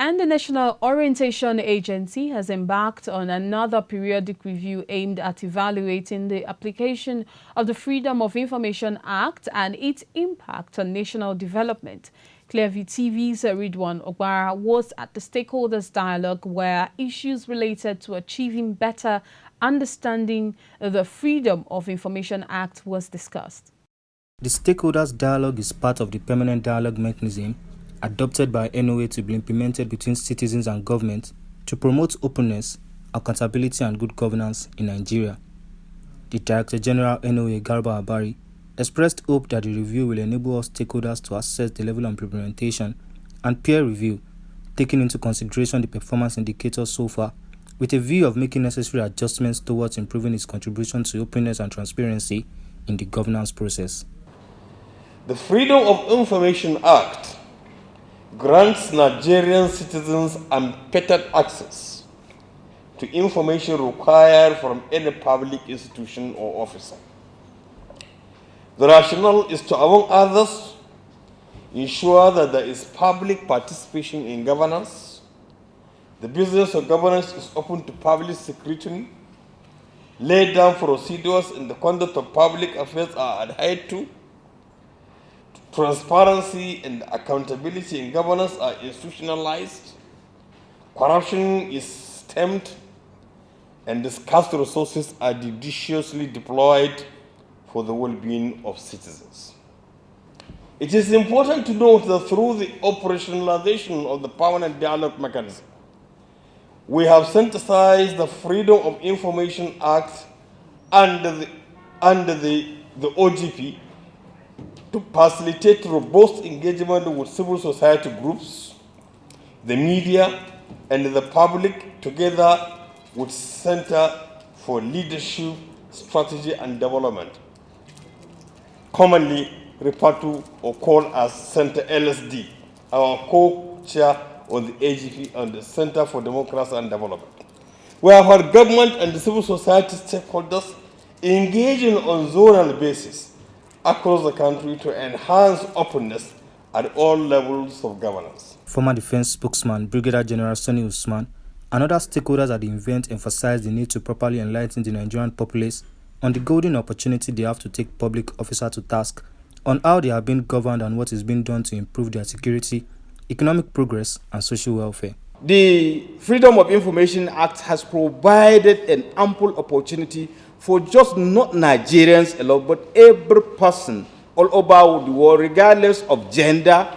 And the National Orientation Agency has embarked on another periodic review aimed at evaluating the application of the Freedom of Information Act and its impact on national development. Clearview TV's Ridwan Ogbara was at the stakeholders dialogue where issues related to achieving better understanding of the Freedom of Information Act was discussed. The stakeholders dialogue is part of the permanent dialogue mechanism adopted by NOA to be implemented between citizens and government to promote openness, accountability and good governance in Nigeria. The Director General NOA Garba Abari expressed hope that the review will enable all stakeholders to assess the level of implementation and peer review, taking into consideration the performance indicators so far, with a view of making necessary adjustments towards improving its contribution to openness and transparency in the governance process. The Freedom of Information Act grants Nigerian citizens unfettered access to information required from any public institution or officer. The rationale is to, among others, ensure that there is public participation in governance, the business of governance is open to public scrutiny, laid down procedures in the conduct of public affairs are adhered to, transparency and accountability in governance are institutionalized, corruption is stemmed, and scarce resources are judiciously deployed for the well-being of citizens. It is important to note that through the operationalization of the permanent dialogue mechanism, we have synthesized the Freedom of Information Act under the OGP to facilitate robust engagement with civil society groups, the media, and the public, together with Center for Leadership, Strategy and Development, commonly referred to or called as Center LSD, our co-chair on the AGP and the Center for Democracy and Development. We have had government and civil society stakeholders engaging on zonal basis across the country to enhance openness at all levels of governance. Former Defense Spokesman Brigadier General Sonny Usman and other stakeholders at the event emphasized the need to properly enlighten the Nigerian populace on the golden opportunity they have to take public officers to task on how they are being governed and what is being done to improve their security, economic progress, and social welfare. The Freedom of Information Act has provided an ample opportunity for just not Nigerians alone, but every person all over the world, regardless of gender,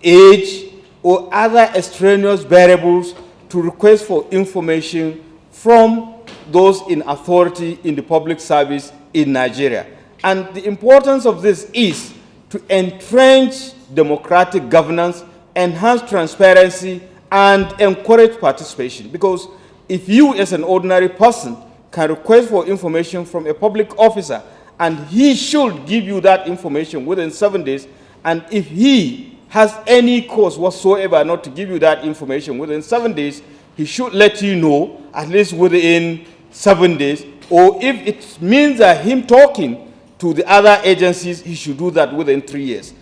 age, or other extraneous variables, to request for information from those in authority in the public service in Nigeria. And the importance of this is to entrench democratic governance, enhance transparency, and encourage participation. Because if you, as an ordinary person, can request for information from a public officer, and he should give you that information within 7 days, and if he has any cause whatsoever not to give you that information within 7 days, he should let you know at least within 7 days, or if it means that him talking to the other agencies, he should do that within 3 years.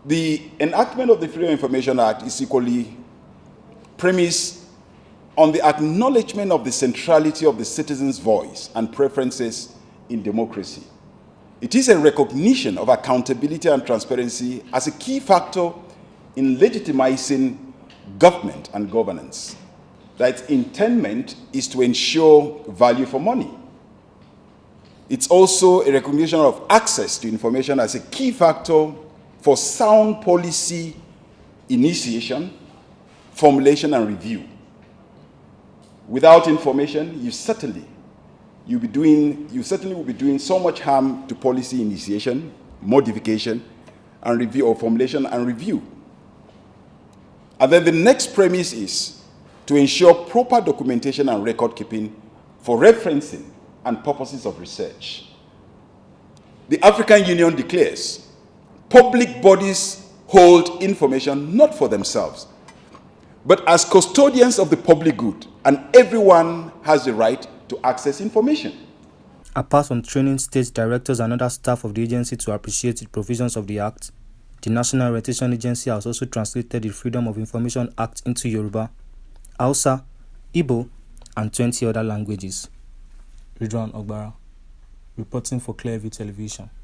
The enactment of the Freedom of Information Act is equally premised on the acknowledgement of the centrality of the citizen's voice and preferences in democracy. It is a recognition of accountability and transparency as a key factor in legitimizing government and governance. That its intent is to ensure value for money. It's also a recognition of access to information as a key factor for sound policy initiation, formulation, and review. Without information, you certainly will be doing so much harm to policy initiation, modification, and review, or formulation and review. And then the next premise is to ensure proper documentation and record keeping for referencing and purposes of research. The African Union declares public bodies hold information not for themselves, but as custodians of the public good, and everyone has the right to access information. Apart from training state directors and other staff of the agency to appreciate the provisions of the Act, The National Orientation Agency has also translated the Freedom of Information Act into Yoruba, Hausa, Igbo, and 20 other languages. Ridwan Ogbara, reporting for Clearview Television.